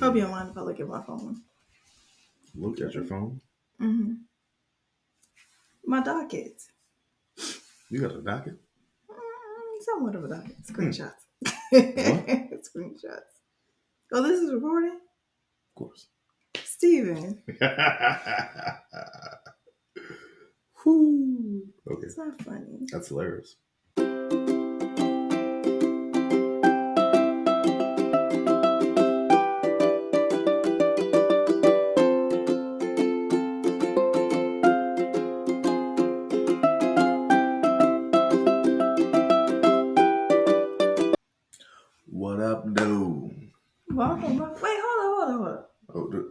Hope you don't mind if I look at my phone. Look at your phone? Mm-hmm. My docket. You got a docket? Somewhat of a docket. Screenshots. What? Screenshots. Oh, this is recording? Of course. Steven. Whew. Okay. It's not funny. That's hilarious. What up, though? Welcome. Wait, hold on. Oh,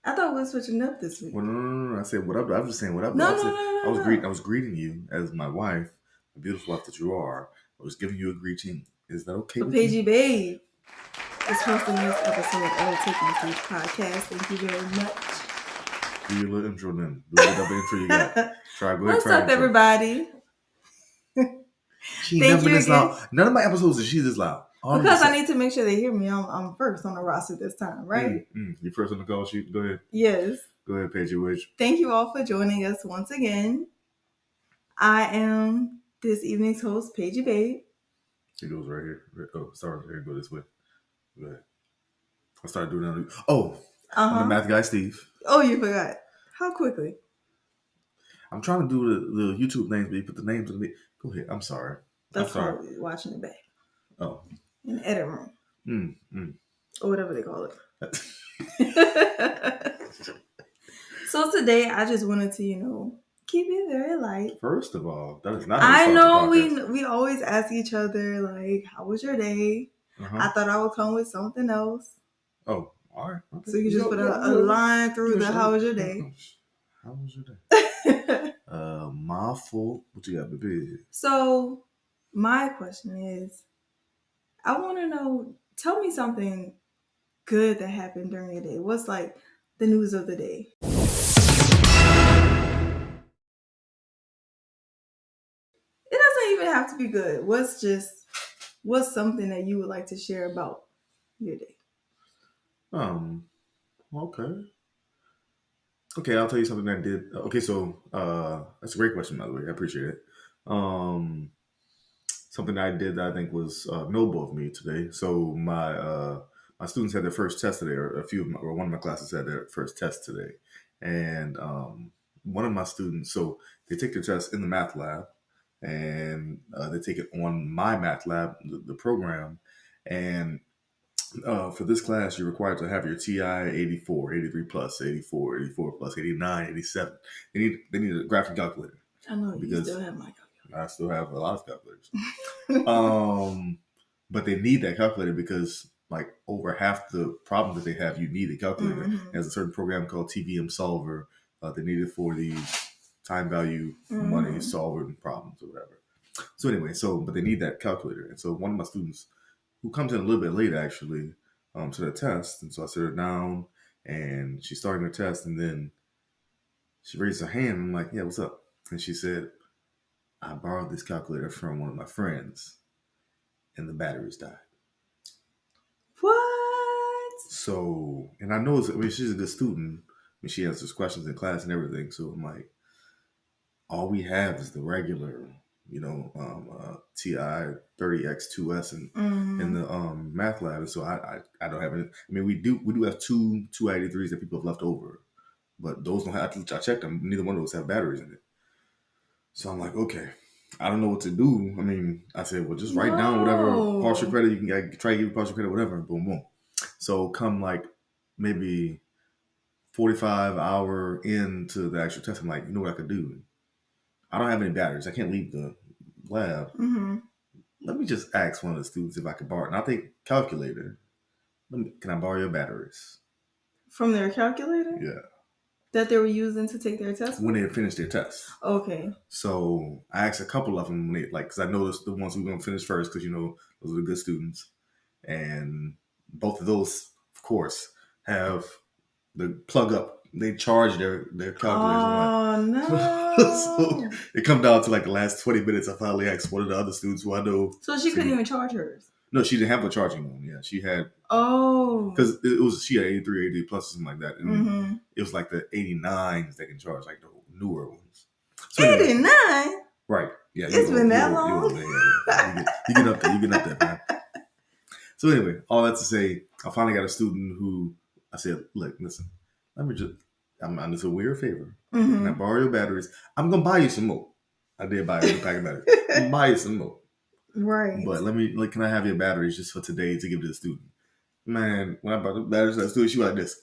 I thought we were switching up this week. well, no. I said what up. I was just saying what up. No. I was greeting you as my wife, the beautiful wife that you are. I was giving you a greeting. Is that okay with Paige you? Babe is hosting this episode of Taking Staige podcast. Thank you very much. Do your little intro then. Do whatever intro you got. Go ahead. What's up, everybody? She Thank never you this again. loud. None of my episodes is she this loud. Because I need to make sure they hear me. I'm first on the roster this time, right? You first on the call sheet. Go ahead. Yes. Go ahead, Paige. Which? Thank you all for joining us once again. I am this evening's host, Paige Babe. It goes right here. Oh, sorry. Here, go this way. Go ahead. I started doing that. Oh, I'm the math guy, Steve. Oh, you forgot. How quickly? I'm trying to do the YouTube names, but you put the names in the. Go ahead. I'm sorry. That's called watching it back. Oh. In the edit room. Or whatever they call it. So today, I just wanted to, keep it very light. First of all, that is not. I know we always ask each other like, "How was your day?" I thought I would come with something else. Oh, all right. Okay. So you just put a line through the "How was your day?" How was your day? My fault. What you got, baby? So my question is, I want to know. Tell me something good that happened during your day. What's like the news of the day? It doesn't even have to be good. What's something that you would like to share about your day? Okay, I'll tell you something that I did. Okay, so that's a great question, by the way. I appreciate it. Something that I did that I think was noble of me today. So my students had their first test today, or one of my classes had their first test today, and one of my students. So they take their test in the math lab, and they take it on my math lab, the program, and for this class, you're required to have your TI 84, 83 plus, 84, 84 plus, 89, 87. They need a graphic calculator. I know you still have my calculator. I still have a lot of calculators. But they need that calculator because like over half the problems that they have, you need a calculator. Mm-hmm. There's a certain program called TVM Solver. They need it for these time value money solving problems or whatever. So anyway, but they need that calculator. And so one of my students who comes in a little bit late actually to the test. And so I sit her down and she's starting her test and then she raised her hand. And I'm like, yeah, what's up? And she said, I borrowed this calculator from one of my friends and the batteries died. What? So, and I know, she's a good student. She answers questions in class and everything. So I'm like, all we have is the regular, TI 30X2S in the math lab. And so I don't have any. I mean, we do have two 283s that people have left over, but those don't have. I checked them. Neither one of those have batteries in it. So I'm like, okay, I don't know what to do. I mean, I said, well, just write down whatever partial credit you can. Try to give you partial credit, whatever. Boom, boom. So come like maybe 45 hour into the actual test, I'm like, you know what I could do? I don't have any batteries. I can't leave the lab. Mm-hmm. Let me just ask one of the students if I could borrow it. And I think calculator. Can I borrow your batteries? From their calculator? Yeah. That they were using to take their test? When they had finished their test. Okay. So I asked a couple of them, because I noticed the ones who were going to finish first, because, those are the good students. And both of those, of course, have the plug up. They charge their calculators. Oh, no. So it come down to like the last 20 minutes. I finally asked one of the other students who I know. So she couldn't even charge hers? No, she didn't have a charging one. Yeah, she had Oh. because it was she had 83, 80 plus or something like that, and Mm-hmm. it was like the 89s that can charge, like the newer ones. So anyway, 89? right? Yeah, It's been that you long? old, yeah. You get up there, man. So anyway, all that to say, I finally got a student who I said, "Look, listen, let me just, I'm just a weird favor. Can I Mm-hmm. borrow your batteries? I'm gonna buy you some more. I did buy you a pack of batteries. I'm gonna buy you some more, Right. but can I have your batteries just for today to give to the student?" Man, when I bought the batteries to the student, she was like this.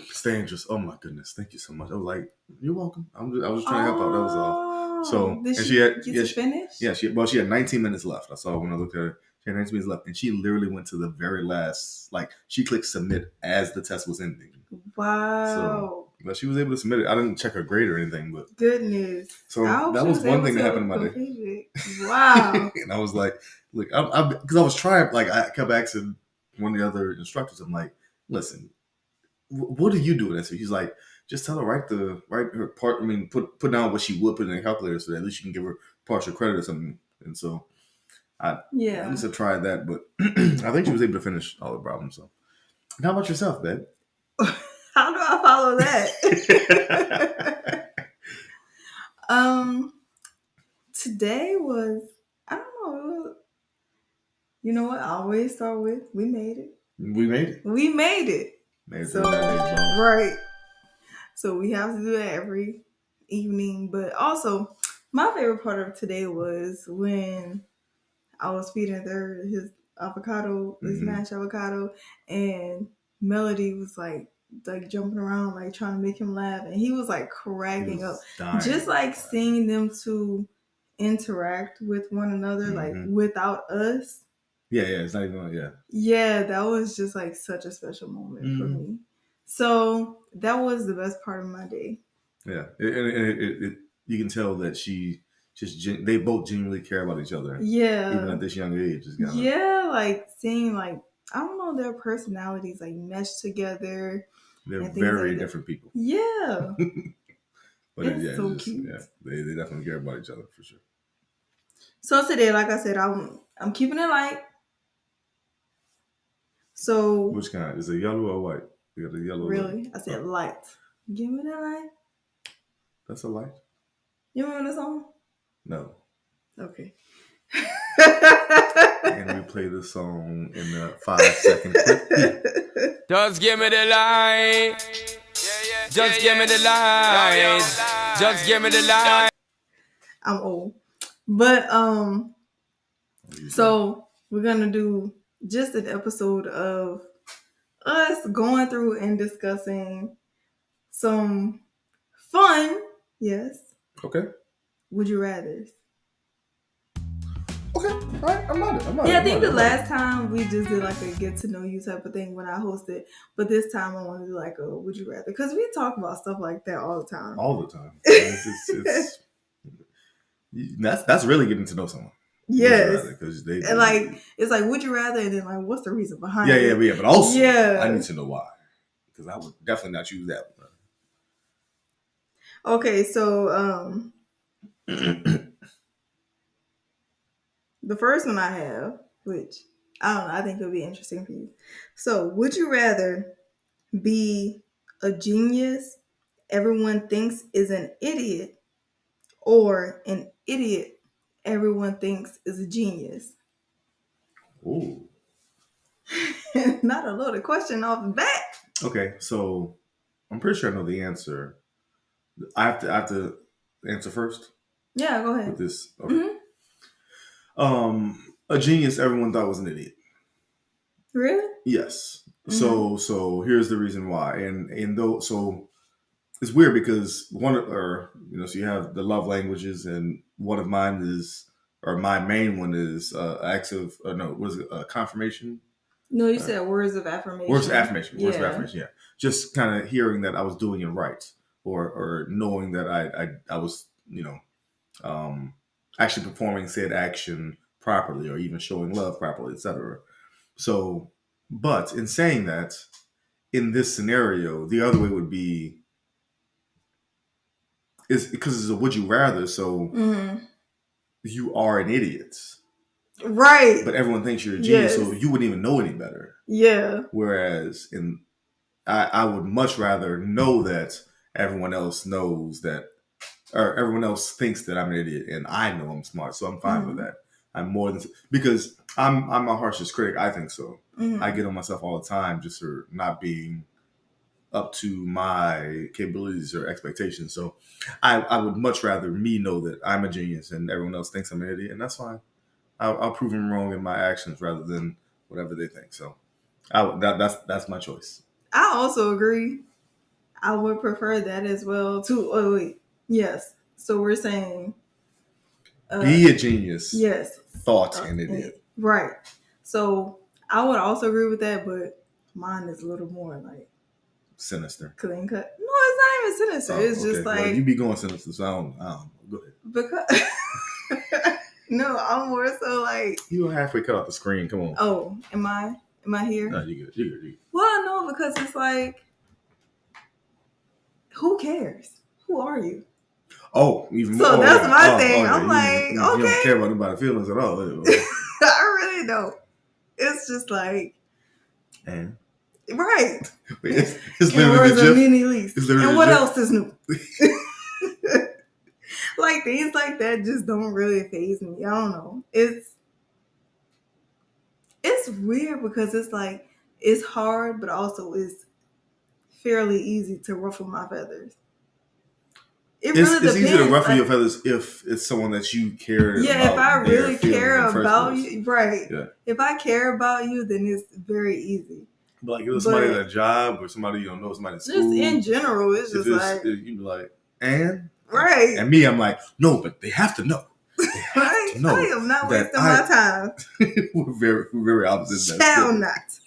Staige, oh my goodness, thank you so much. I was like, you're welcome. I was trying to help out. That was all. Oh. So, Did and she she had, get to finish? she had 19 minutes left. I saw when I looked at her, she had 19 minutes left, and she literally went to the very last, like, she clicked submit as the test was ending. Wow. So, but she was able to submit it. I didn't check her grade or anything, but goodness. so I hope that she was one able thing that to happened in my day. complete it. Wow. And I was like, look, because I was trying, like, I kept asking one of the other instructors, I'm like, listen, what do you do with that? So he's like, just tell her write her part. I mean, put down what she would put in the calculator, so that at least you can give her partial credit or something. And so I Yeah. at least I tried that, but I think she was able to finish all the problems. So, and how about yourself, babe? How do I follow that? Today was, I don't know. You know what? I always start with we made it. We made it. We made it. So right. So we have to do that every evening. But also, my favorite part of today was when I was feeding her his avocado, his mashed avocado, and Melody was like jumping around, like trying to make him laugh, and he was like cracking up, just like seeing them two interact with one another, like without us. Yeah, it's not even Yeah, that was just like such a special moment for me. So that was the best part of my day. Yeah, you can tell that they both genuinely care about each other. Yeah, even at this young age. Yeah, like seeing like I don't know their personalities like mesh together. They're very like different people. Yeah, but it's so cute. Yeah, they definitely care about each other for sure. So today, like I said, I'm keeping it light. So which kind? Is it yellow or white? You got the yellow. Really? I said light. Give me that light. That's a light. You remember the song? No. Okay. And we play the song in the 5-second clip. Just give me the light. Just give me the light. Just give me the light. I'm old. But so we're gonna do just an episode of us going through and discussing some fun, yes. Okay. Would you rather? Okay, all right. I'm not. Yeah, I think the last time we just did like a get to know you type of thing when I hosted, but this time I want to do like a would you rather, because we talk about stuff like that all the time. All the time. It's that's really getting to know someone. Yes, because it's like would you rather, and then like what's the reason behind it? Yeah, but also I need to know why, because I would definitely not choose that one. Okay, so the first one I have, which I don't know, I think it'll be interesting for you. So, would you rather be a genius everyone thinks is an idiot, or an idiot everyone thinks is a genius? Ooh. Not a loaded question off the bat. Okay, so I'm pretty sure I know the answer. I have to answer first. Yeah, go ahead. With this, okay. A genius everyone thought was an idiot. Really? Yes. So here's the reason why, and though so it's weird because so you have the love languages, and one of mine is, or my main one is acts of confirmation. No, you said words of affirmation. Words of affirmation. Yeah. Just kind of hearing that I was doing it right, or knowing that I was actually performing said action properly, or even showing love properly, etc. So, but in saying that, in this scenario, the other way would be is because it's a would you rather. So you are an idiot. Right. But everyone thinks you're a genius, Yes. so you wouldn't even know any better. Yeah. Whereas I would much rather know that everyone else knows that, or everyone else thinks that I'm an idiot, and I know I'm smart, so I'm fine with that. I'm more than, because I'm my harshest critic. I think so. I get on myself all the time just for not being up to my capabilities or expectations. So I would much rather me know that I'm a genius and everyone else thinks I'm an idiot, and that's fine. I'll prove them wrong in my actions rather than whatever they think. So that's my choice. I also agree. I would prefer that as well too. Oh wait, yes. So we're saying be a genius. Yes. Thought an idiot. Right. So I would also agree with that, but mine is a little more like sinister. Clean cut. No, it's not even sinister. It's just like, well, you be going sinister, so I don't go ahead. Because no, I'm more so like, you halfway cut off the screen. Come on. Oh, am I here? No, you good. Well, no, because it's like, who cares? Who are you? Oh, even more. So that's my thing. I'm like, you okay. don't care about anybody's feelings at all. I really don't. It's just like, and right. it's literally the GIF. And what else is new? Like things like that just don't really faze me. I don't know. It's weird because it's like, it's hard, but also it's fairly easy to ruffle my feathers. It's easy to ruffle your feathers if it's someone that you care about. Yeah, if I really care about you, right. Yeah. If I care about you, then it's very easy. But like if it's somebody at a job or somebody you don't know, somebody at school. Just in general, it's just like, you'd be like, and? Right. And me, I'm like, no, but they have to know. They have to know. I am not wasting my time. we're very opposite. Shall not.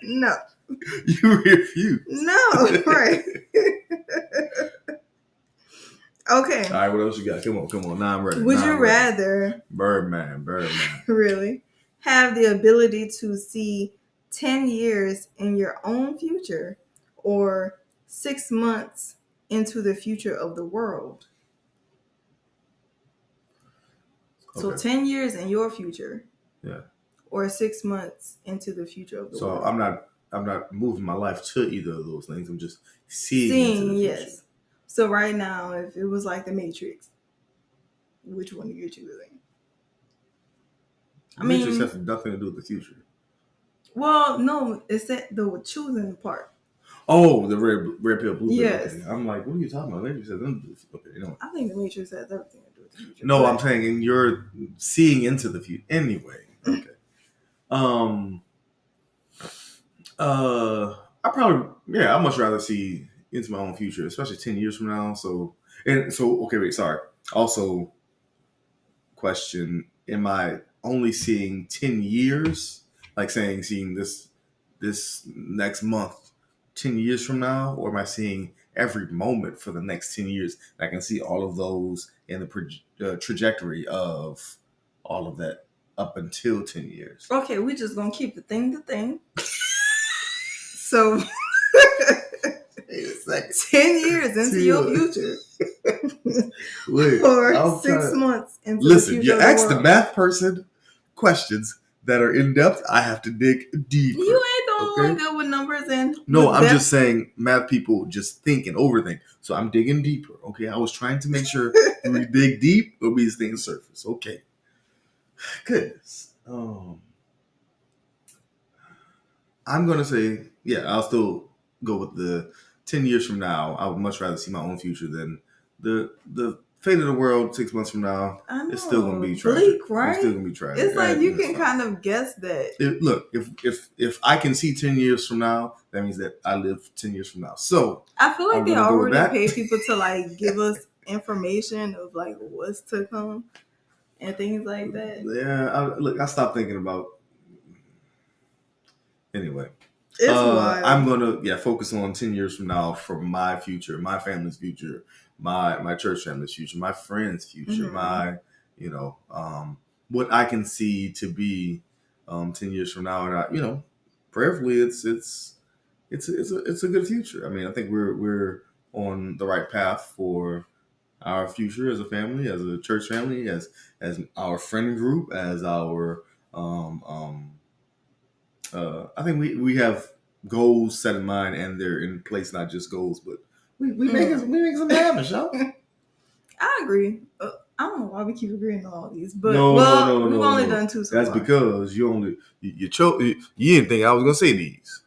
No. You refuse. No, right. Okay. All right, what else you got? Come on. Now I'm ready. Would you rather Birdman. Really? Have the ability to see 10 years in your own future or 6 months into the future of the world? Okay. So 10 years in your future. Yeah. Or 6 months into the future of the world. So I'm not moving my life to either of those things. I'm just seeing into the future. Yes. So right now, if it was like the Matrix, which one are you choosing? The Matrix has nothing to do with the future. Well, no, it's the choosing part. Oh, the red pill, blue pill. Yes. Okay. I'm like, what are you talking about? Matrix has nothing to do with the future. Okay, I think the Matrix has everything to do with the future. No, I'm saying, and you're seeing into the future anyway. Okay. I'd much rather see into my own future, especially 10 years from now. Okay, wait, sorry. Also, question, am I only seeing 10 years? Like seeing this next month, 10 years from now? Or am I seeing every moment for the next 10 years? I can see all of those in the trajectory of all of that up until 10 years. Okay, we're just going to keep the thing. So, 10 years into your future. Wait, or 6 months into the future. Listen, you ask the math person questions that are in depth. I have to dig deeper. You ain't the only one good with numbers and. No, I'm just saying math people just think and overthink. So I'm digging deeper. Okay, I was trying to make sure we dig deep or we just think surface. Okay. Goodness. I'm going to say, I'll still go with the 10 years from now. I would much rather see my own future than the fate of the world 6 months from now. It's still going to be tragic. Bleak, right? It's still going to be tragic. It's like you can kind of guess that. Look, if I can see 10 years from now, that means that I live 10 years from now. So I feel like they already pay people to like give us information of like what's to come and things like that. Yeah, I stopped thinking about. Anyway, it's wild. I'm gonna focus on 10 years from now for my future, my family's future, my church family's future, my friends' future, my what I can see to be 10 years from now, and prayerfully it's a good future. I mean, I think we're on the right path for our future as a family, as a church family, as our friend group, as our I think we have goals set in mind and they're in place, not just goals, but we making some happen, y'all. I agree. I don't know why we keep agreeing on all these, but we've only done 2 so That's far. because you chose. You didn't think I was gonna say these.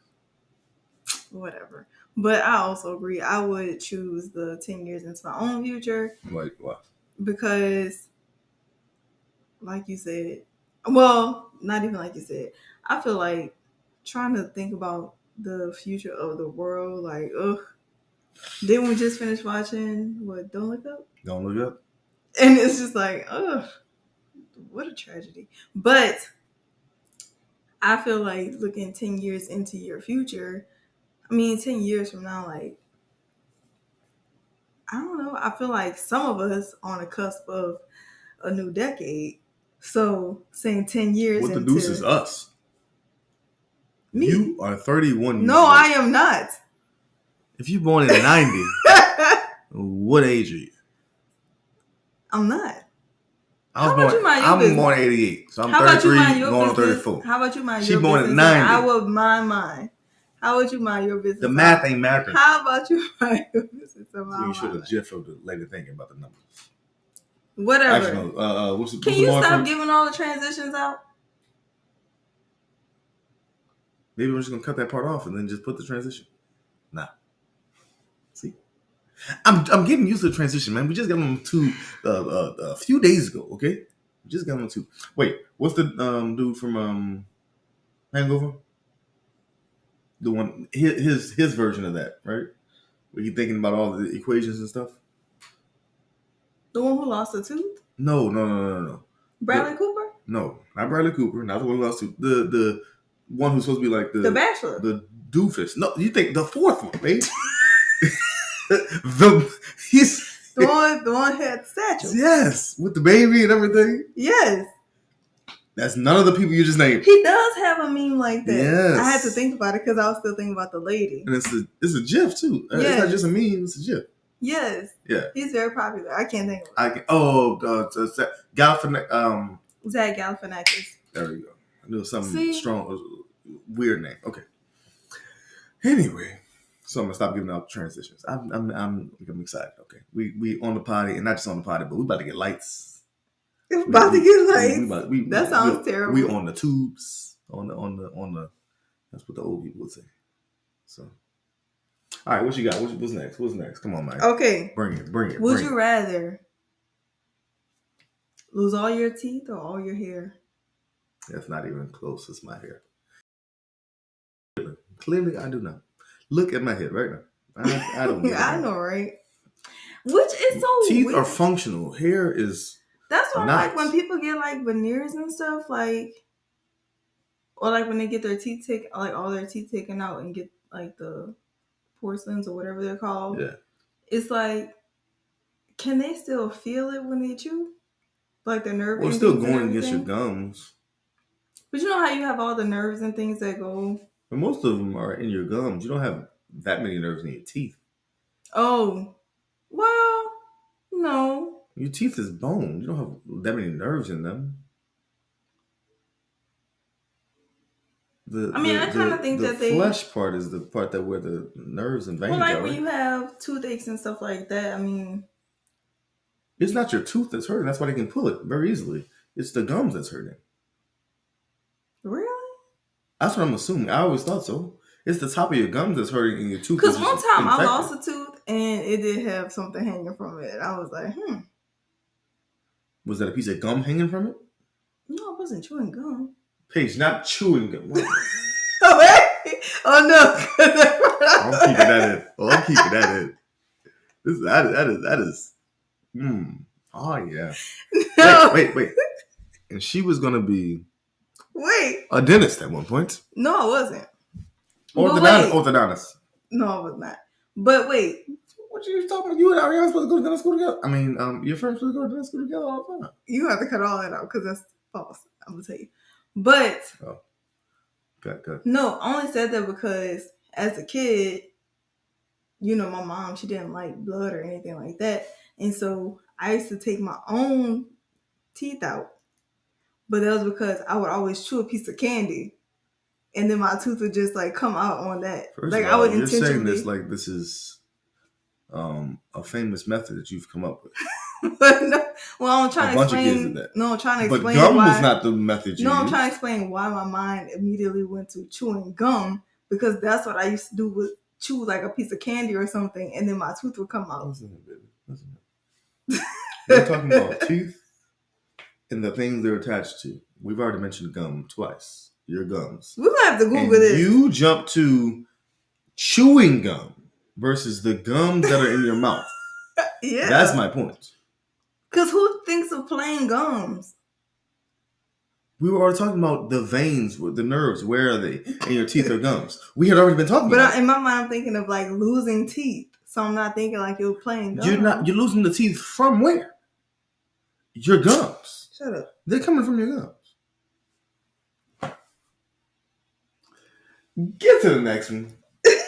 Whatever. But I also agree. I would choose the 10 years into my own future. Like what? Because, like you said, well, not even like you said, I feel like trying to think about the future of the world, like, ugh. Didn't we just finish watching what? Don't Look Up? Don't Look Up. And it's just like, ugh, what a tragedy. But I feel like looking 10 years into your future, 10 years from now, like, I don't know. I feel like some of us on the cusp of a new decade. So saying 10 years What the into deuce is us? me. You are 31 years No, old. I am not. If you're born in 90, what age are you? I'm not. I'm born in 88, so I'm 33, going on 34. How about you mind she your business? She born in 90. I would mind mine. How would you mind your business? The math ain't mattering. How about you mind your business? So you should have just the lady thinking about the numbers. Whatever. Actually, no, Can you stop giving all the transitions out? Maybe we're just gonna cut that part off and then just put the transition. Nah. See, I'm getting used to the transition, man. We just got on 2 a few days ago. Okay, we just got on 2. Wait, what's the dude from Hangover? The one his version of that, right? Were you thinking about all the equations and stuff? The one who lost a tooth? No. Bradley Cooper? No, not Bradley Cooper. Not the one who lost tooth. The one who's supposed to be like the Bachelor. The doofus. No, you think the 4th one, babe? The one who had the satchel. Yes, with the baby and everything. Yes. That's none of the people you just named. He does have a meme like that. Yes. I had to think about it because I was still thinking about the lady. And it's a GIF too. Yes. It's not just a meme, it's a GIF. Yes. Yeah. He's very popular. I can't think of it. Zach Galifianakis. There we go. I knew something strong, weird name. Okay. Anyway, so I'm gonna stop giving out transitions. I'm excited. Okay, we on the potty, and not just on the potty, but we about to get lights. About to get lights. That sounds terrible. We on the tubes, on the. That's what the old people would say. So, all right, what you got? What's next? What's next? Come on, man. Okay, bring it. Would you rather lose all your teeth or all your hair? That's not even close. It's my hair. Clearly, I do not. Look at my head right now. I don't. I know, right? Which is so teeth weird. Are functional. Hair is. That's why, like, when people get like veneers and stuff, like, or like when they get their teeth taken, like all their teeth taken out and get like the porcelains or whatever they're called. Yeah. It's like, can they still feel it when they chew? Like the nerve. Well, it's still going against your gums. But you know how you have all the nerves and things that go. But most of them are in your gums. You don't have that many nerves in your teeth. Oh, well, no. Your teeth is bone. You don't have that many nerves in them. I kind of think that the flesh part is the part that where the nerves and veins are. Well, like when you have toothaches and stuff like that, it's not your tooth that's hurting. That's why they can pull it very easily. It's the gums that's hurting. Really? That's what I'm assuming. I always thought so. It's the top of your gums that's hurting in your tooth. Because one time I lost a tooth and it did have something hanging from it. I was like, Was that a piece of gum hanging from it? No, I wasn't chewing gum. Paige, not chewing gum. Oh no! I'm keeping that in. That is. Oh yeah. No. Wait. And she was gonna be. Wait. A dentist at one point. No, I wasn't. Orthodontist. No, I was not. But wait. What you talking about? You and Adrian supposed to go to dental school together? Your friends supposed to go to dental school together all the time. You have to cut all that out because that's false. I'm going to tell you. But. Oh. Good. No, I only said that because as a kid, my mom, she didn't like blood or anything like that. And so I used to take my own teeth out. But that was because I would always chew a piece of candy. And then my tooth would just like come out on that. First like of all, I would you're intentionally saying this like this is a famous method that you've come up with. No, well, I'm trying a to bunch explain. Of kids did that. No, I'm trying to but explain. But gum why, was not the method you used. I'm trying to explain why my mind immediately went to chewing gum, because that's what I used to do, with chew like a piece of candy or something, and then my tooth would come out. Listen, baby. Listen. We're talking about teeth and the things they're attached to. We've already mentioned gum twice. Your gums. We're gonna have to Google and this. You jump to chewing gum versus the gums that are in your mouth. Yeah, that's my point. Because who thinks of plain gums? We were already talking about the veins, the nerves. Where are they? And your teeth or gums. We had already been talking about it. But in my mind, I'm thinking of like losing teeth. So I'm not thinking like you're plain gums. You're losing the teeth from where? Your gums. Shut up. They're coming from your gums. Get to the next one. Get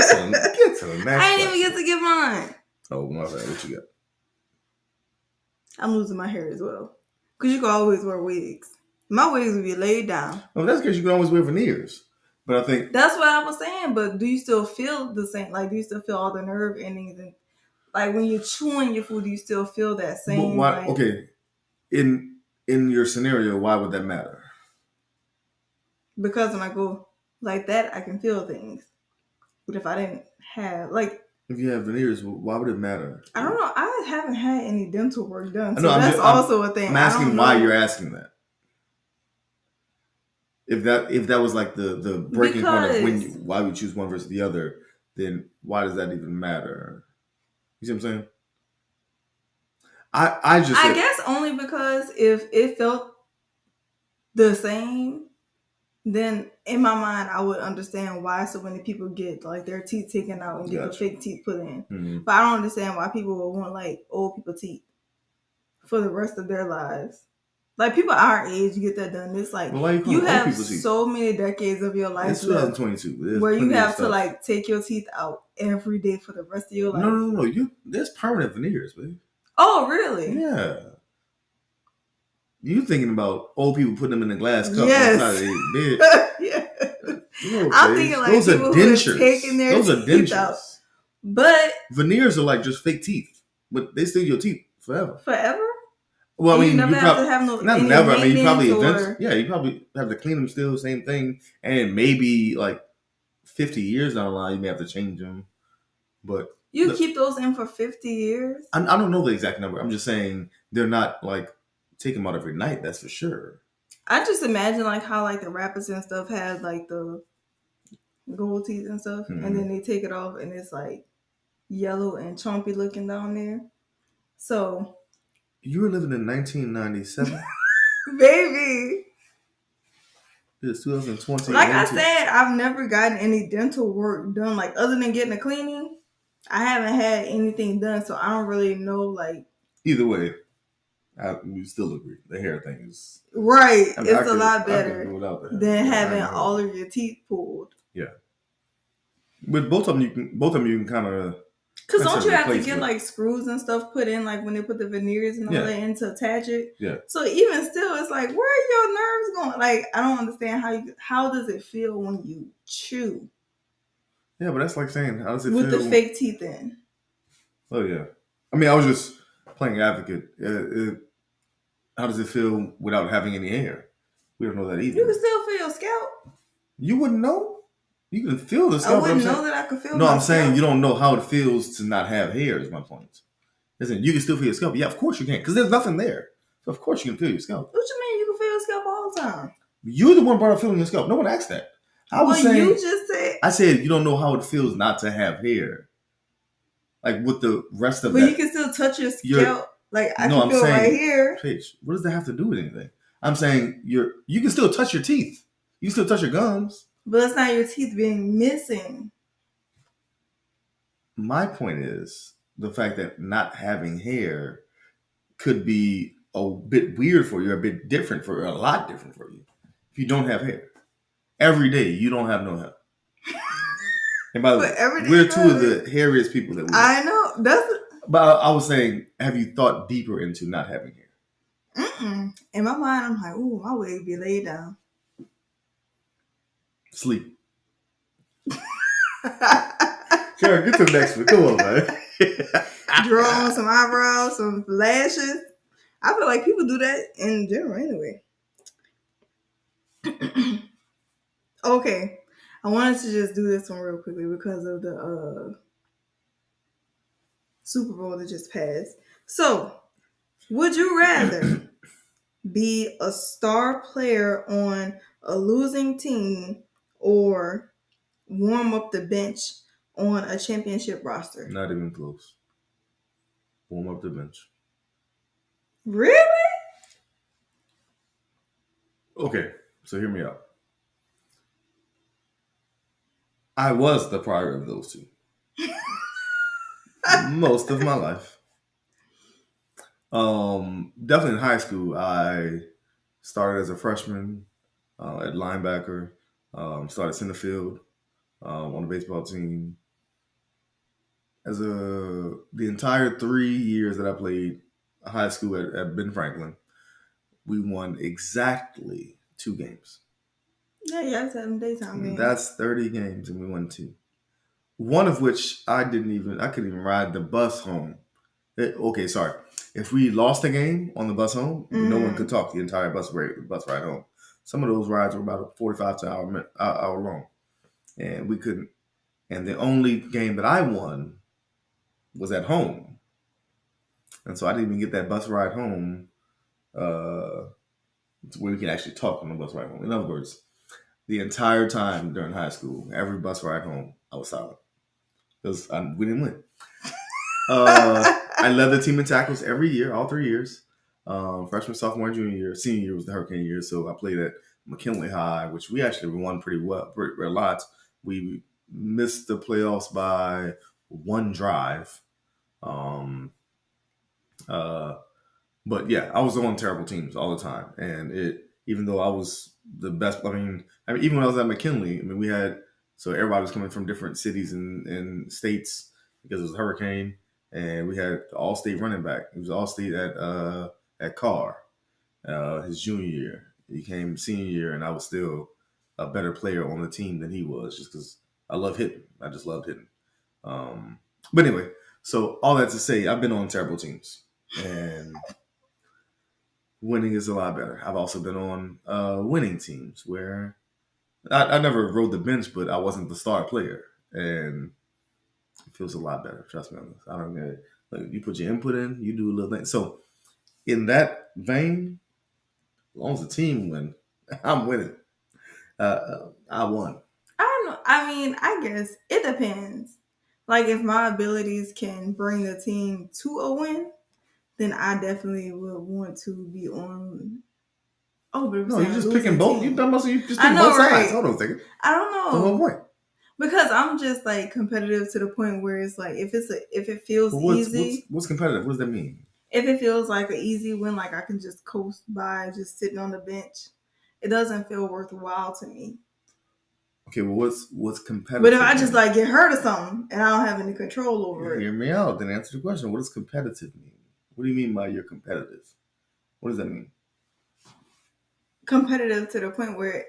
to the next one. I didn't even get to get mine. Oh, my bad. What you got? I'm losing my hair as well. Because you can always wear wigs. My wigs would be laid down. Oh, that's because you can always wear veneers. But I think... That's what I was saying. But do you still feel the same? Like, do you still feel all the nerve endings? And like, when you're chewing your food, do you still feel that same... But why, like, okay. In your scenario, why would that matter? Because when I go like that, I can feel things. But if I didn't have... like... If you have veneers, why would it matter? I don't know. I haven't had any dental work done. So that's also a thing. I'm asking why you're asking that. If that was like the breaking point of why we choose one versus the other, then why does that even matter? You see what I'm saying? I guess only because if it felt the same, then in my mind I would understand why so many people get like their teeth taken out and get the fake teeth put in. Mm-hmm. But I don't understand why people would want like old people teeth for the rest of their lives. Like people our age, you get that done. It's like you have so many decades of your life. It's 2022 where you have to like take your teeth out every day for the rest of your life. No. There's permanent veneers, baby. Oh, really? Yeah. You thinking about old people putting them in a glass cup outside of their bed? Yeah. I'm thinking like those people who are taking their teeth out. But veneers are like just fake teeth, but they stay in your teeth forever. Forever? Well, I mean, you never have to have no. Not never. I mean, you probably you probably have to clean them still, same thing, and maybe like 50 years down the line, you may have to change them. But you keep those in for 50 years? I don't know the exact number. I'm just saying they're not like take them out every night. That's for sure. I just imagine like how like the rappers and stuff have like the gold teeth and stuff, and then they take it off and it's like yellow and chompy looking down there. So. You were living in 1997? Baby. It's 2020. Like I said, I've never gotten any dental work done. Like, other than getting a cleaning, I haven't had anything done. So, I don't really know, like... Either way, we still agree. The hair thing is... Right. I mean, it's a lot better than having all of your teeth pulled. Yeah. But both of them you can kind of... Because don't you have to get like screws and stuff put in, like when they put the veneers and all that in to attach it? Yeah. So even still, it's like, where are your nerves going? Like, I don't understand how does it feel when you chew? Yeah, but that's like saying, how does it feel with the fake teeth in? Oh yeah. I mean, I was just playing advocate. How does it feel without having any hair? We don't know that either. You can still feel your scalp. You wouldn't know. You can feel the scalp. I wouldn't know that I could feel. No, I'm saying you don't know how it feels to not have hair. Is my point. Listen, you can still feel your scalp. Yeah, of course you can, because there's nothing there. So of course you can feel your scalp. What you mean? You can feel your scalp all the time. You're the one brought up feeling your scalp. No one asked that. I was saying. You just said. I said you don't know how it feels not to have hair. Like with the rest of that. But you can still touch your scalp. Like I can feel right here. Paige, what does that have to do with anything? I'm saying you can still touch your teeth. You can still touch your gums. But it's not your teeth being missing. My point is the fact that not having hair could be a bit weird for you, a bit different for you, a lot different for you. If you don't have hair. Every day, you don't have no hair. And by the way, we're two of the hairiest people that we I know. But I was saying, have you thought deeper into not having hair? In my mind, I'm like, ooh, my wig be laid down. Sleep. Sure, get to the next one. Come on, man. Draw on some eyebrows, some lashes. I feel like people do that in general anyway. Okay. I wanted to just do this one real quickly because of the Super Bowl that just passed. So, would you rather be a star player on a losing team or warm up the bench on a championship roster? Not even close. Warm up the bench. Really? Okay, so hear me out. I was the prior of those two. Most of my life. Definitely in high school, I started as a freshman at linebacker. Started center field on the baseball team. The entire 3 years that I played high school at Ben Franklin, we won exactly 2 games. Yeah, it's having daytime games. That's 30 games, and we won 2. One of which I couldn't even ride the bus home. Okay, sorry. If we lost a game on the bus home, no one could talk the entire bus ride home. Some of those rides were about 45 to an hour long, and we couldn't. And the only game that I won was at home, and so I didn't even get that bus ride home where we can actually talk on the bus ride home. In other words, the entire time during high school, every bus ride home, I was silent because we didn't win. I led the team in tackles every year, all 3 years. Freshman, sophomore, junior year. Senior year was the hurricane year, so I played at McKinley High, which we actually won pretty well, a lot. We missed the playoffs by 1 drive. But yeah, I was on terrible teams all the time, and even though I was the best, even when I was at McKinley, we had everybody was coming from different cities and states because it was a hurricane, and we had the all-state running back. He was all-state at Carr his junior year. He came senior year, and I was still a better player on the team than he was, just because I love hitting. I just loved hitting. But anyway, so all that to say, I've been on terrible teams, and winning is a lot better. I've also been on winning teams where I never rode the bench, but I wasn't the star player, and it feels a lot better. Trust me on this. I don't know. Like, you put your input in, you do a little thing. So in that vein, as long as the team win, I'm winning. I won. I don't know. I mean, I guess it depends. Like, if my abilities can bring the team to a win, then I definitely would want to be on. Oh, but no, you're just picking both. You just picking both sides. Hold on a second. I don't know. The whole point. Because I'm just like competitive to the point where it's like if it feels easy. What's competitive? What does that mean? If it feels like an easy win, like I can just coast by just sitting on the bench, it doesn't feel worthwhile to me. Okay, well, what's competitive? But if I just like get hurt or something and I don't have any control over it, hear me out. Then answer the question. What does competitive mean? What do you mean by you're competitive? What does that mean? Competitive to the point where.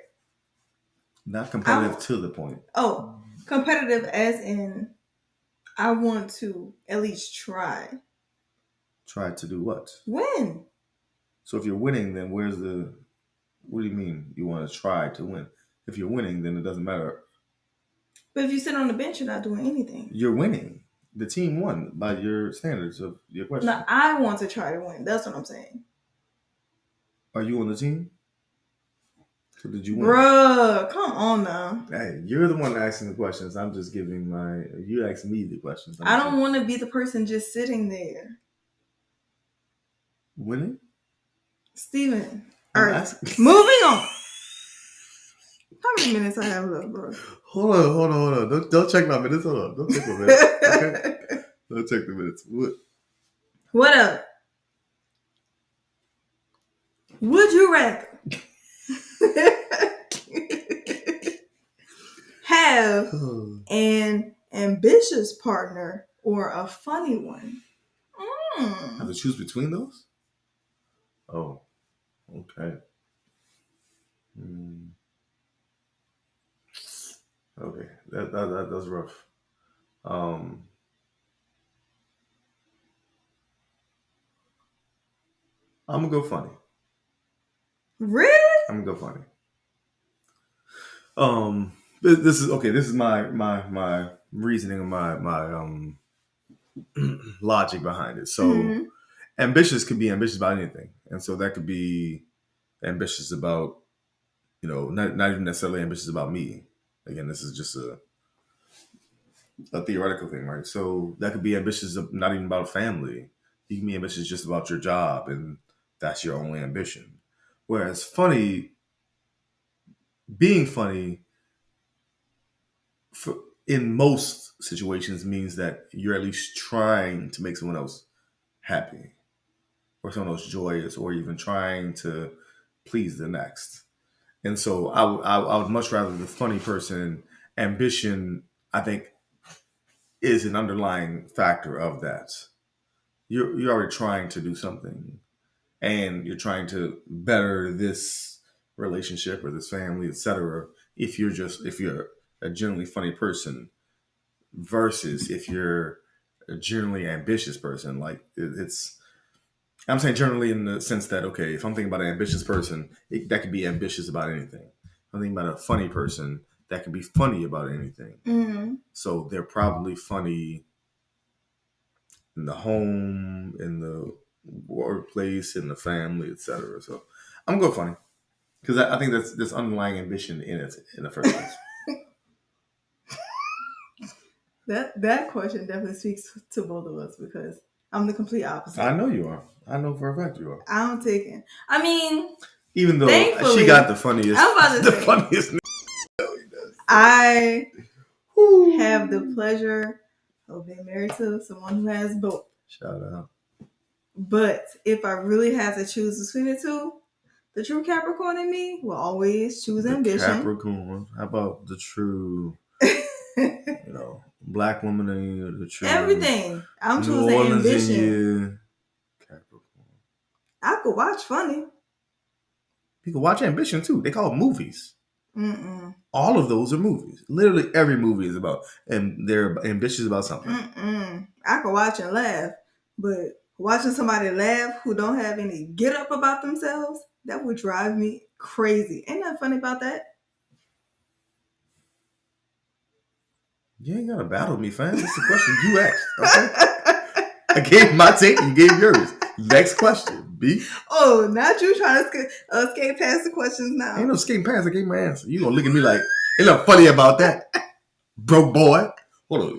Not competitive to the point. Oh, competitive as in I want to at least try. Try to do what? Win. So if you're winning, then what do you mean you want to try to win? If you're winning, then it doesn't matter. But if you sit on the bench, you're not doing anything. You're winning. The team won by your standards of your question. No, I want to try to win. That's what I'm saying. Are you on the team? So did you win? Bruh, come on now. Hey, you're the one asking the questions. I'm just giving you asking me the questions. I don't want to be the person just sitting there. Winning? Steven. All right, moving on. How many minutes I have left, bro? Hold on. Don't check my minutes. Hold on. Don't check my minutes. Okay? Don't check the minutes. What up? Would you rather have an ambitious partner or a funny one? Have to choose between those? Oh, okay. Okay, that's rough. I'm gonna go funny. Really? I'm gonna go funny. This is okay. This is my reasoning and my logic behind it. So, ambitious could be ambitious about anything, and so that could be ambitious about not even necessarily ambitious about me. Again, this is just a theoretical thing, right? So that could be ambitious of not even about a family. You can be ambitious just about your job, and that's your only ambition. Whereas being funny in most situations means that you're at least trying to make someone else happy or someone else joyous or even trying to please the next. And so I would much rather the funny person. Ambition, I think, is an underlying factor of that. You're already trying to do something and you're trying to better this relationship or this family, etc. If you're a genuinely funny person versus if you're a generally ambitious person. Like I'm saying generally in the sense that, okay, if I'm thinking about an ambitious person, that could be ambitious about anything. I'm thinking about a funny person, that can be funny about anything. So they're probably funny in the home, in the workplace, in the family, etc. So I'm going funny because I think there's underlying ambition in it in the first place. That question definitely speaks to both of us because I'm the complete opposite. I know you are. I know for a fact you are. I'm taking. I mean, even though she got the funniest, funniest. I have the pleasure of being married to someone who has both. Shout out. But if I really had to choose between the two, the true Capricorn in me will always choose ambition. Capricorn. How about the true, black woman in you, the true everything? I'm choosing ambition. Capricorn. I could watch funny. You can watch ambition too. They call it movies. All of those are movies. Literally every movie is about, and they're ambitious about something. I could watch and laugh, but watching somebody laugh who don't have any get up about themselves, that would drive me crazy. Ain't nothing funny about that. You ain't gotta battle me, fam. It's the question you asked. Okay? I gave my take, you gave yours. Next question, B. Oh, not you trying to escape past the questions now. Ain't no escaping past. I gave my answer. You gonna look at me like, ain't nothing funny about that, broke boy. Hold on,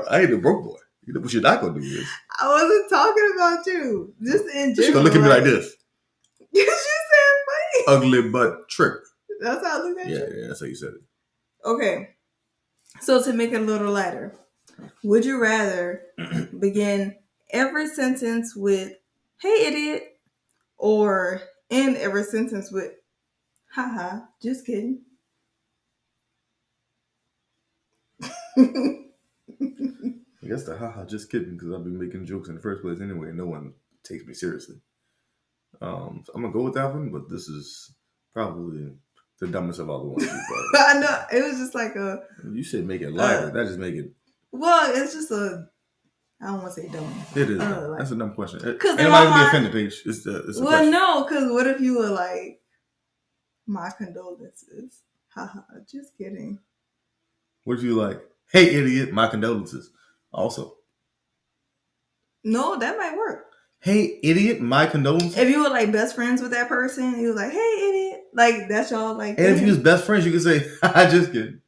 I ain't a broke boy. You know what you're not gonna do this. I wasn't talking about you. Just in general. She's gonna look at me like this. You said funny. Ugly but trick. That's how I look at you? Yeah, that's how you said it. Okay. So to make it a little lighter, would you rather begin every sentence with, "Hey, idiot," or end every sentence with, "Haha, just kidding"? I guess the haha, just kidding, because I've been making jokes in the first place anyway, and no one takes me seriously. So I'm gonna go with that one, but this is probably the dumbest of all the ones. I know, it was just like a. You said make it lighter. That just make it. Well, it's just a. I don't want to say dumb. It is. That's a dumb question. Because anybody can be offended, Paige. It's a well, question. no, because what if you were like, "My condolences"? Haha, just kidding. What if you like, "Hey, idiot, my condolences"? Also. No, that might work. "Hey, idiot, my condolences." If you were like best friends with that person, you was like, "Hey, idiot," like that's y'all like. And if you was best friends, you could say, "Just kidding."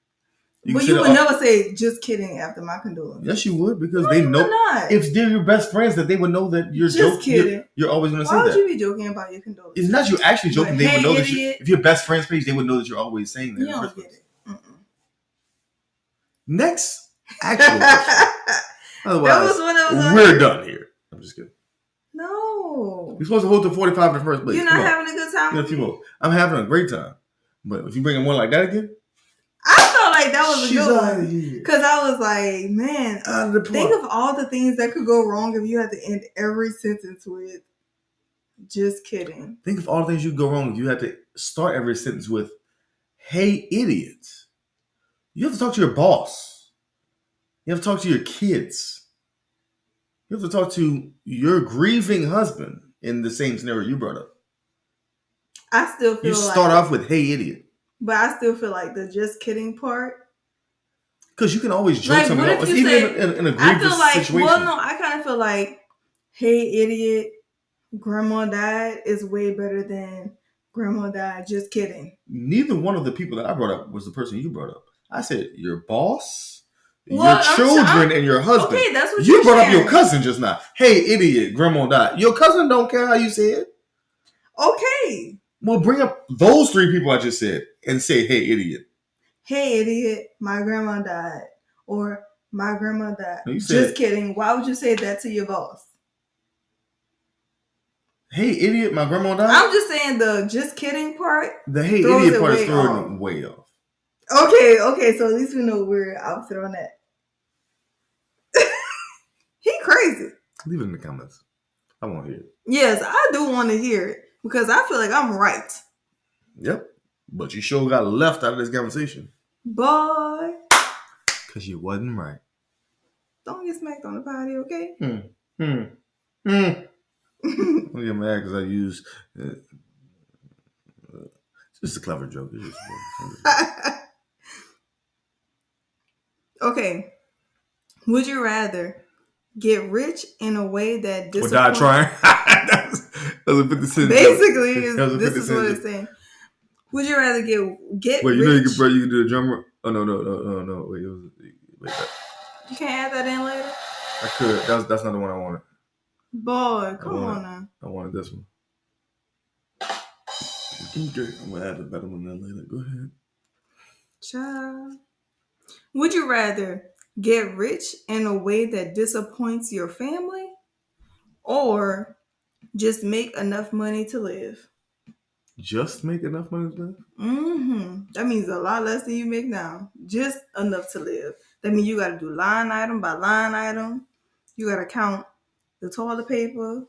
But you would never say "just kidding" after my condolences. Yes, you would, because they know if they're your best friends that they would know that you're just kidding. You're always going to say that. Why would you be joking about your condolences? It's not you actually joking. But, they would know that if you're best friends, Paige, they would know that you're always saying that. You don't get it. Next actual question. Otherwise, we're done here. I'm just kidding. No. You're supposed to hold to 45 in the first place. You're not having a good time. I'm having a great time. But if you bring in one like that again, I felt like that was a good one. Because I was like, man, think of all the things that could go wrong if you had to end every sentence with just kidding. Think of all the things you could go wrong if you had to start every sentence with, hey, idiot. You have to talk to your boss. You have to talk to your kids. You have to talk to your grieving husband in the same scenario you brought up. I still feel you start off with, hey, idiot. But I still feel like the just kidding part. Because you can always joke something else, even in a grievous situation. Well, no, I kind of feel like, hey, idiot, grandma died is way better than grandma died, just kidding. Neither one of the people that I brought up was the person you brought up. I said your boss, your children, and your husband. Okay, that's what you brought up. Your cousin just now. Hey, idiot, grandma died. Your cousin don't care how you say it. Okay. Well, bring up those three people I just said and say, hey, idiot. Hey, idiot, my grandma died. Or my grandma died. Just kidding. Why would you say that to your boss? Hey, idiot, my grandma died? I'm just saying the just kidding part. The hey, idiot part is throwing it way off. Okay, so at least we know we're opposite on that. He crazy. Leave it in the comments. I want to hear it. Yes, I do want to hear it because I feel like I'm right. Yep. But you sure got left out of this conversation. Boy. Because you wasn't right. Don't get smacked on the potty, okay? I'm get mad because I used... just a clever joke. Okay. Would you rather get rich in a way that disappoints... Or die trying? That was a 50 cent Basically, this is what it's saying. Would you rather get Wait, rich... you know you can do a drum roll? Oh, no. Wait, you can't add that in later? I could. That's not the one I wanted. Boy, come on now. I wanted this one. Okay, I'm going to add a better one in later. Go ahead. Child. Would you rather get rich in a way that disappoints your family or just make enough money to live? Just make enough money to live? Mm-hmm. That means a lot less than you make now. Just enough to live. That means you got to do line item by line item. You got to count the toilet paper,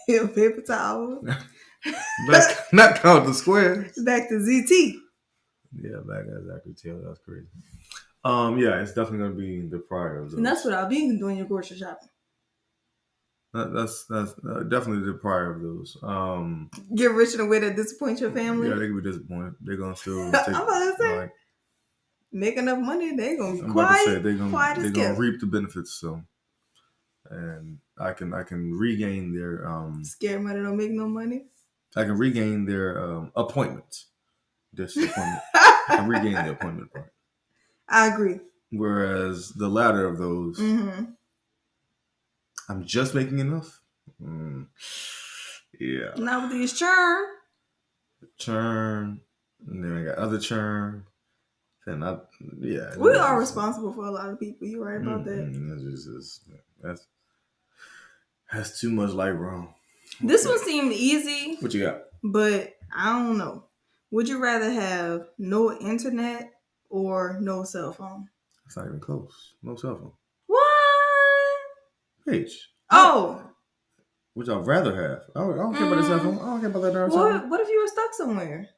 paper towel. Let's not count the squares. Back to ZT. Yeah, back as I could tell. That's crazy. Yeah, it's definitely going to be the prior of those. And that's what I'll be doing your grocery shopping. That's definitely the prior of those. Get rich in a way that disappoints your family. Yeah, they can be disappointed. They're gonna still. I'm about to say, make enough money. They're gonna be quiet. They're gonna reap the benefits. So, and I can regain their scared money don't make no money. I can regain their appointments. Disappointment. I can regain the appointment part. I agree. Whereas the latter of those. Mm-hmm. I'm just making enough. Yeah. Not with these churn. And then I got other churn. Then we are responsible for a lot of people. You're right about that. That's too much like wrong. This one seemed easy. What you got? But I don't know. Would you rather have no internet or no cell phone? It's not even close. No cell phone. What? Paige. Oh. Which I'd rather have. I don't care about the cell phone. I don't care about that darn cell phone. What if you were stuck somewhere?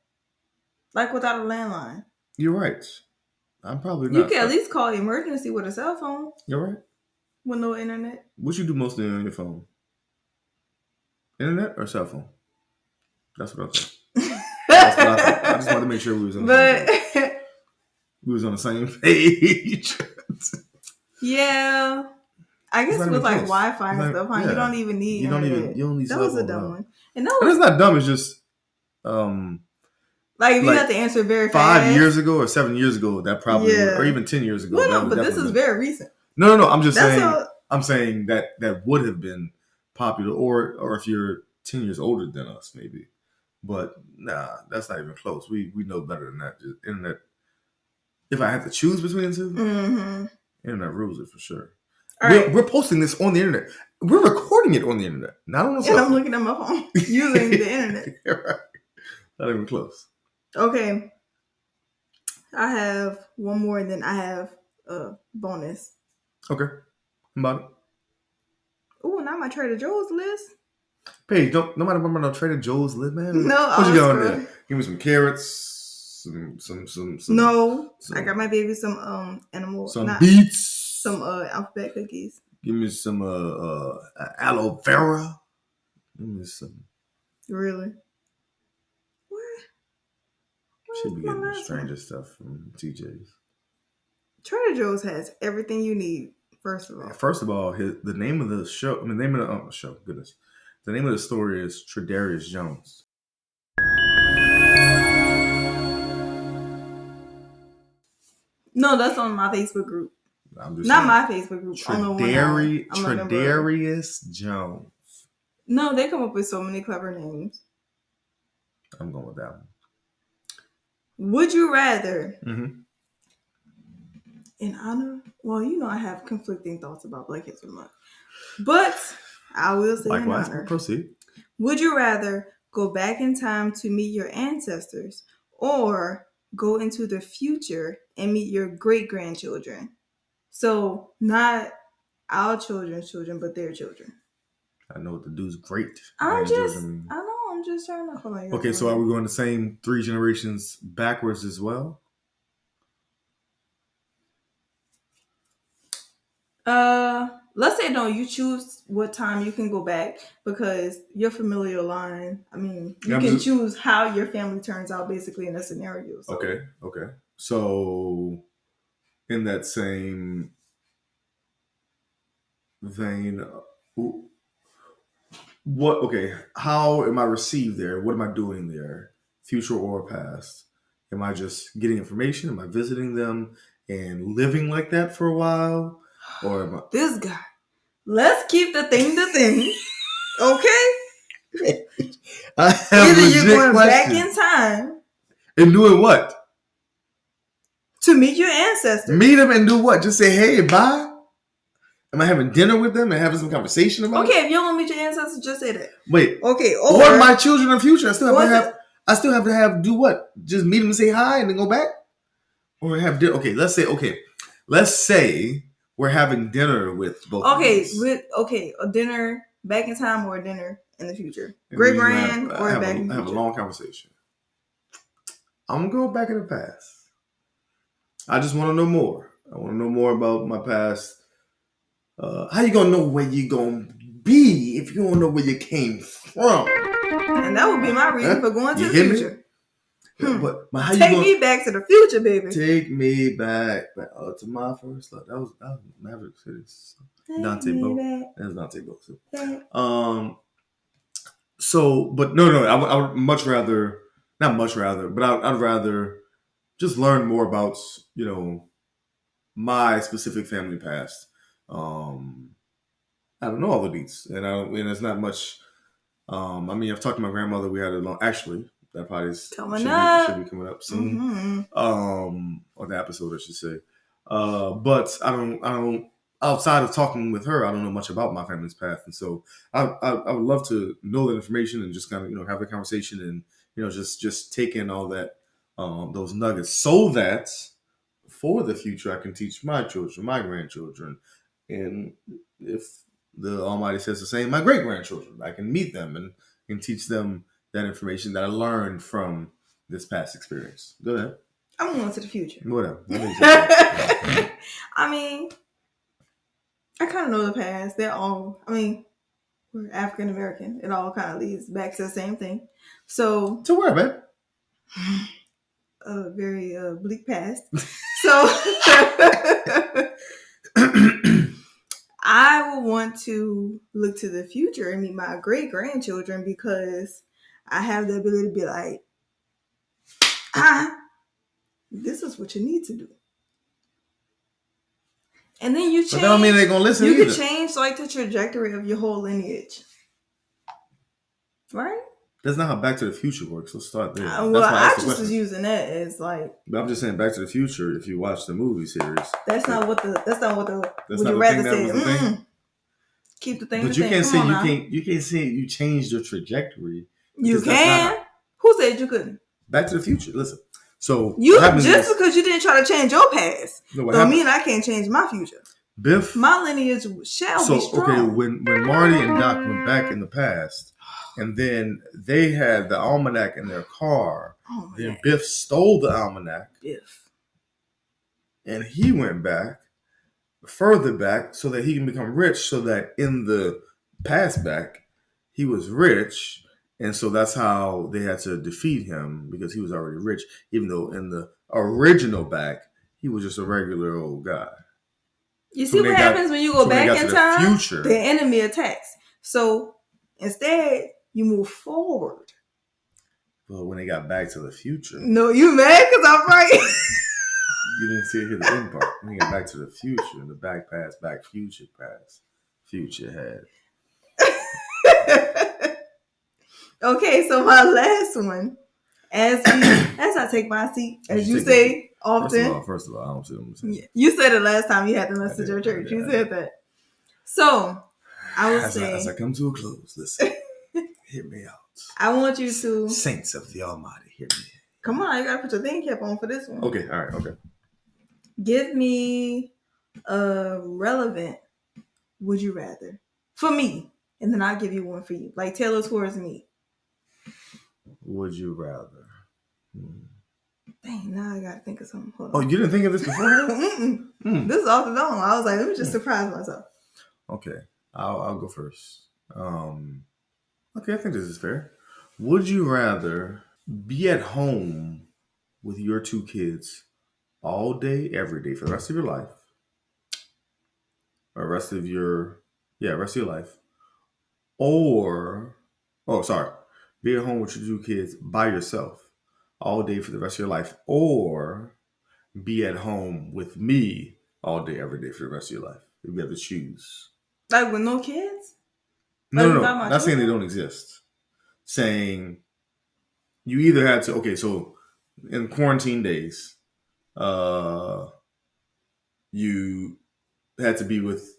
Like without a landline? You're right. I'm probably not. You can at least call emergency with a cell phone. You're right. With no internet. What you do mostly on your phone? Internet or cell phone? That's what I thought. That's what I thought. I just wanted to make sure we was on the same page. Yeah. I guess with like Wi-Fi and stuff, huh? Yeah. You don't even need internet. You don't need that was a dumb one. And it's not dumb, it's just like if you have to answer very fast. 5 years ago or 7 years ago, that probably or even 10 years ago. Well, no, but this is very recent. No. I'm just saying I'm saying that would have been popular or if you're 10 years older than us, maybe. But nah, that's not even close. We know better than that. Just internet. If I had to choose between the two, internet rules it for sure. We're posting this on the internet. We're recording it on the internet, not on the phone. And I'm looking at my phone using the internet. Right. Not even close. Okay. I have one more, and then I have a bonus. Okay. About it. Oh, not my Trader Joe's list. Paige, nobody remember no Trader Joe's list, man. No, what you got on there? Give me some carrots, some. No, I got my baby some animal. Some beets. Some alphabet cookies. Give me some aloe vera. Give me some. Really? What? Should be getting the strangest stuff from TJ's. Trader Joe's has everything you need. First of all, the name of the show. I mean, the name of the show. Goodness, the name of the story is Tredarius Jones. No, that's on my Facebook group. I'm just not my Facebook group. Tredarius Jones. No, they come up with so many clever names. I'm going with that one. Would you rather? Mm-hmm. In honor, well, I have conflicting thoughts about Black History Month, but I will say likewise, in honor. Proceed. Would you rather go back in time to meet your ancestors, or go into the future and meet your great-grandchildren? So not our children's children, but their children. I know what the dude's great. I'm just trying to hold on. Okay, so are we going the same 3 generations backwards as well? Let's say no, you choose what time you can go back, because your familial line, I mean, you can choose how your family turns out basically in a scenario. So. Okay. So in that same vein, how am I received there? What am I doing there? Future or past? Am I just getting information? Am I visiting them and living like that for a while? Or am I... This guy. Let's keep the thing. Okay? I have either you're going back in time. And doing what? To meet your ancestors. Meet them and do what? Just say, hey, bye? Am I having dinner with them and having some conversation about it? Okay, if you don't want to meet your ancestors, just say that. Wait. Okay. Or my children in the future. I still have to have do what? Just meet them and say hi and then go back? Or have dinner? Okay, let's say we're having dinner with both. Okay, a dinner back in time or a dinner in the future. Great grand or back in the future. Have a long conversation. I'm gonna go back in the past. I just want to know more. I want to know more about my past. How you gonna know where you gonna be if you don't know where you came from? And that would be my reason for going to the future. Yeah, but how take me back to the future, baby. Take me back to my first love. That was Maverick City. Dante Bo. That's Dante Bo. So, but no. I would much rather, not much rather, but I'd rather just learn more about my specific family past. I don't know all the beats, and it's not much. I've talked to my grandmother. We had a long. Actually, that probably should be coming up soon. Mm-hmm. Or the episode, I should say. But I don't. Outside of talking with her, I don't know much about my family's past, and so I would love to know that information and just kind of have a conversation and just take in all that those nuggets, so that for the future I can teach my children, my grandchildren, and if the Almighty says the same, my great grandchildren, I can meet them and teach them that information that I learned from this past experience. Go ahead. I'm going to the future. Whatever. I mean, I kind of know the past. We're African American. It all kind of leads back to the same thing. So to where, man? A very bleak past. So I would want to look to the future and meet my great grandchildren, because I have the ability to be like, this is what you need to do. And then you change. But that don't mean they're gonna listen. You can change the trajectory of your whole lineage, right? That's not how Back to the Future works. Let's start there. I just was using that as like. But I'm just saying, Back to the Future. If you watch the movie series, that's not what the. Would you rather say? Keep the thing. But you can't say you can't say you changed your trajectory. You can. Who said you couldn't? Back to the Future. Listen, So you just because you didn't try to change your past, don't mean I can't change my future. Biff, my lineage shall be strong. Okay, when Marty and Doc went back in the past, and then they had the almanac in their car, then Biff stole the almanac. Biff. And he went back, further back, so that he can become rich, so that in the past back, he was rich. And so that's how they had to defeat him, because he was already rich, even though in the original back, he was just a regular old guy. You see what happens when you go back in time? The enemy attacks. So instead, you move forward. Well, when they got back to the future. No, you mad because I'm right. You didn't see it here, the end part. When they got back to the future, the back past, back future past, future had. Okay, so my last one. As I take my seat, as you say often. First of all, I don't see what I'm saying. You said it last time you had the message at church. You said that. So, I would say... As I come to a close, listen. Hear me out. I want you to... Saints of the Almighty, hear me. Come on, you got to put your thinking cap on for this one. Okay, all right, okay. Give me a relevant would you rather for me, and then I'll give you one for you. Like tailor towards me. Would you rather? Dang, now I gotta think of something. Hold on. Oh, you didn't think of this before? This is off the dome. I was like, let me just surprise myself. Okay, I'll go first. Okay, I think this is fair. Would you rather be at home with your 2 kids all day, every day for the rest of your life, or rest of your life, or be at home with your 2 kids by yourself all day for the rest of your life, or be at home with me all day, every day for the rest of your life? If you have to choose. Like with no kids? No. Not saying they don't exist. Saying you either had to, okay, so in quarantine days, you had to be with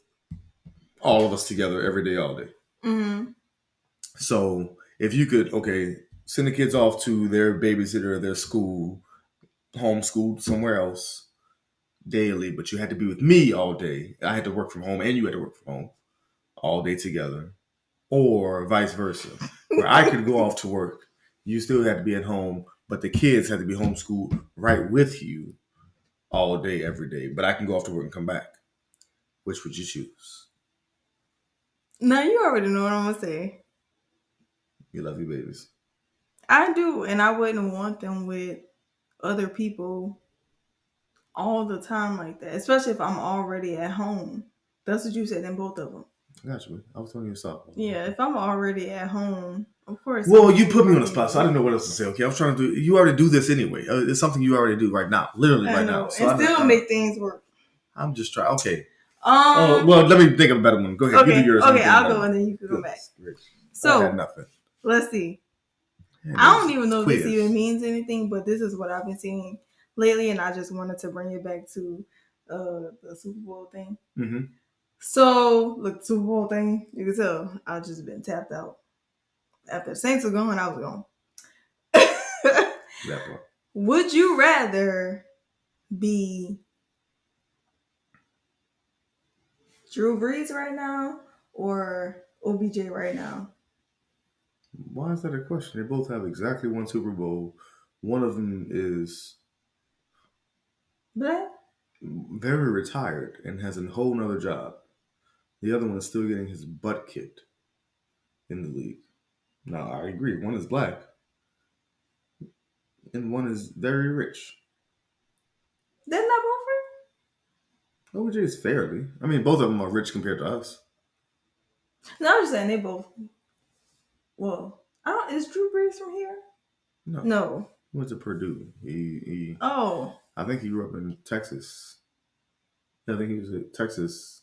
all of us together every day, all day. Mm-hmm. So if you could, send the kids off to their babysitter, their school, homeschooled somewhere else daily, but you had to be with me all day. I had to work from home and you had to work from home all day together, or vice versa, where I could go off to work. You still had to be at home, but the kids had to be homeschooled right with you all day, every day. But I can go off to work and come back. Which would you choose? Now you already know what I'm gonna say. You love your babies. I do, and I wouldn't want them with other people all the time like that, especially if I'm already at home. That's what you said in both of them. I got you. I was telling you yourself. Yeah, if I'm already at home, of course. Well, you put me on the spot, so I didn't know what else to say. Okay, I was trying to do. You already do this anyway. It's something you already do right now, literally right now. So and still make things work. I'm just trying. Okay. Well, let me think of a better one. Go ahead. Okay. You do yours. Okay, I'll go and then you can go back. So I had nothing. Let's see. I don't even know if this even means anything, but this is what I've been seeing lately, and I just wanted to bring it back to the Super Bowl thing. Mm-hmm. So, look, Super Bowl thing, you can tell I've just been tapped out. After the Saints were gone, I was gone. Would you rather be Drew Brees right now or OBJ right now? Why is that a question? They both have exactly one Super Bowl. One of them is black, very retired, and has a whole nother job. The other one is still getting his butt kicked in the league. Now, I agree. One is black, and one is very rich. They're not both rich? OBJ is fairly. I mean, both of them are rich compared to us. No, I'm just saying they both. Well, is Drew Brees from here? No. He went to Purdue. He I think he grew up in Texas. I think he was at Texas.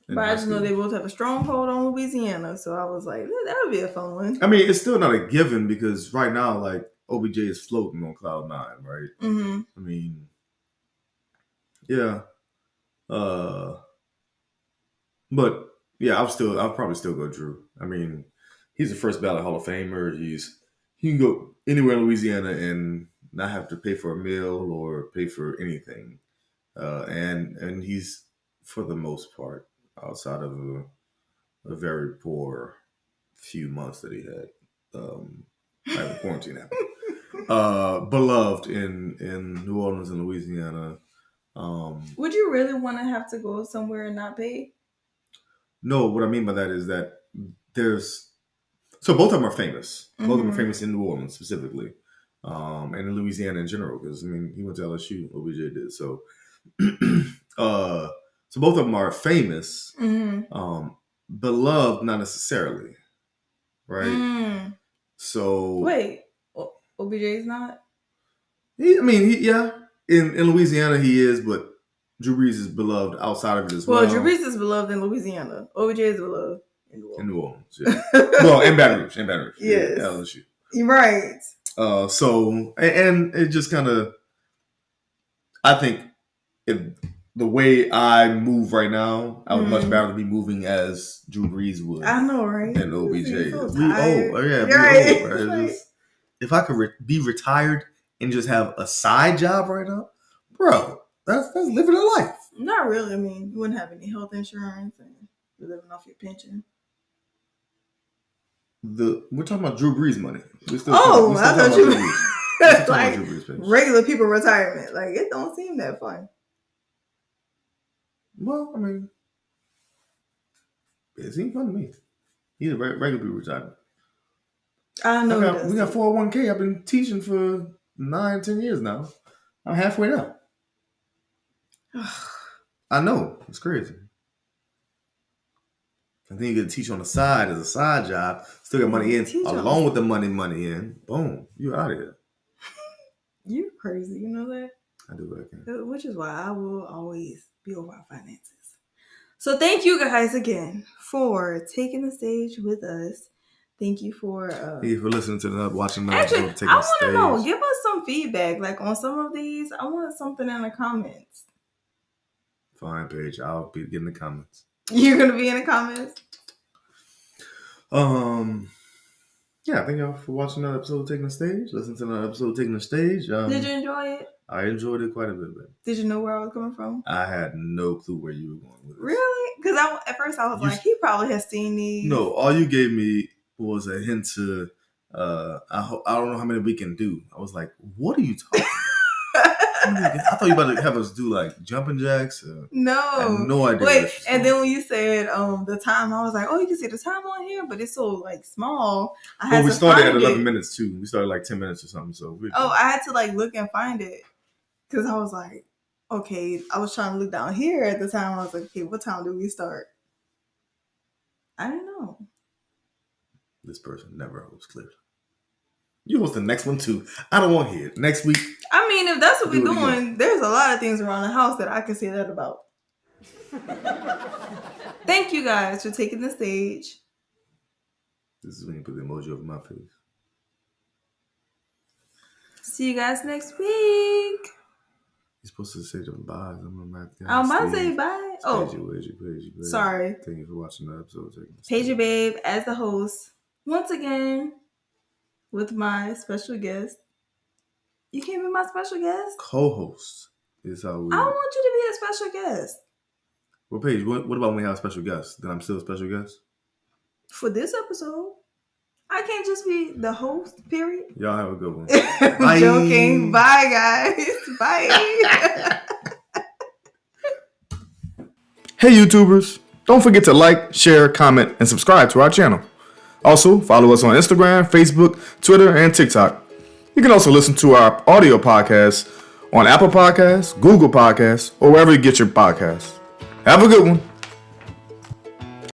But I just know they both have a stronghold on Louisiana, so I was like, that would be a fun one. I mean, it's still not a given because right now, like, OBJ is floating on cloud 9, right? Mm-hmm. I mean, yeah. But yeah, I'll probably still go Drew. I mean, he's a first ballot Hall of Famer. He can go anywhere in Louisiana and not have to pay for a meal or pay for anything. And he's, for the most part, outside of a very poor few months that he had, right when quarantine happened, beloved in New Orleans and Louisiana. Would you really want to have to go somewhere and not pay? No, what I mean by that is that so both of them are famous. Mm-hmm. Both of them are famous in New Orleans specifically, and in Louisiana in general. Because I mean, he went to LSU. OBJ did. So, so both of them are famous, beloved, not necessarily, right? So wait, OBJ is not. Yeah. In Louisiana he is, but Drew Brees is beloved outside of it as well. Well, Drew Brees is beloved in Louisiana. OBJ is beloved in New Orleans. In New Orleans, yeah. Well, in Baton Rouge. Yes. Yeah, LSU. You're right. So, and it just kind of, I think the way I move right now, I would much rather be moving as Drew Brees would. I know, right? Than OBJ. So We old. Yeah, we right. old. Right? Just, if I could be retired and just have a side job right now, bro, that's living a life. Not really. I mean, you wouldn't have any health insurance and you're living off your pension. We're talking about Drew Brees money. I thought you were like regular people retirement. Like, it don't seem that fun. Well, I mean, it seems fun to me. He's a regular people retirement. I know. We got 401k. I've been teaching for 9-10 years now. I'm halfway there. I know. It's crazy. And then you get to teach on the side as a side job. Still got money in. Along with the money in. Boom. You're out of here. You're crazy. You know that? I do what I can. Which is why I will always be over our finances. So thank you guys again for taking the stage with us. Thank you for listening to watching the episode. Actually, I want to know. Give us some feedback. Like on some of these, I want something in the comments. Fine, Paige. I'll be getting the comments. You're gonna be in the comments. Yeah. Thank y'all for watching another episode of Taking the Stage. Listen to another episode of Taking the Stage. Did you enjoy it? I enjoyed it quite a bit. Did you know where I was coming from? I had no clue where you were going with this. Really? Because at first I was like, he probably has seen these. No, all you gave me was a hint to. I don't know how many we can do. I was like, what are you talking about? I thought you were about to have us do like jumping jacks. No. I had no idea. Wait, and then when you said the time, I was like, oh, you can see the time on here, but it's so like small. We started at 11 minutes too. We started like 10 minutes or something. So I had to like look and find it because I was like, okay, I was trying to look down here at the time. I was like, okay, what time do we start? I didn't know. This person never hosts clearly. You host the next one too. I don't want to hear it. Next week. I mean, if that's what we're doing, there's a lot of things around the house that I can say that about. Thank you guys for taking the stage. This is when you put the emoji over my face. See you guys next week. You're supposed to say the bye. I'm about to say bye. Paige. Sorry. Thank you for watching the episode. Paige Babe as the host. Once again, with my special guest. You can't be my special guest? Co-host is how we... I don't want you to be a special guest. Well, Paige, what about when we have a special guest? Then I'm still a special guest? For this episode. I can't just be the host, period. Y'all have a good one. Bye. Joking. Bye, guys. Bye. Hey, YouTubers. Don't forget to like, share, comment, and subscribe to our channel. Also, follow us on Instagram, Facebook, Twitter, and TikTok. You can also listen to our audio podcasts on Apple Podcasts, Google Podcasts, or wherever you get your podcasts. Have a good one.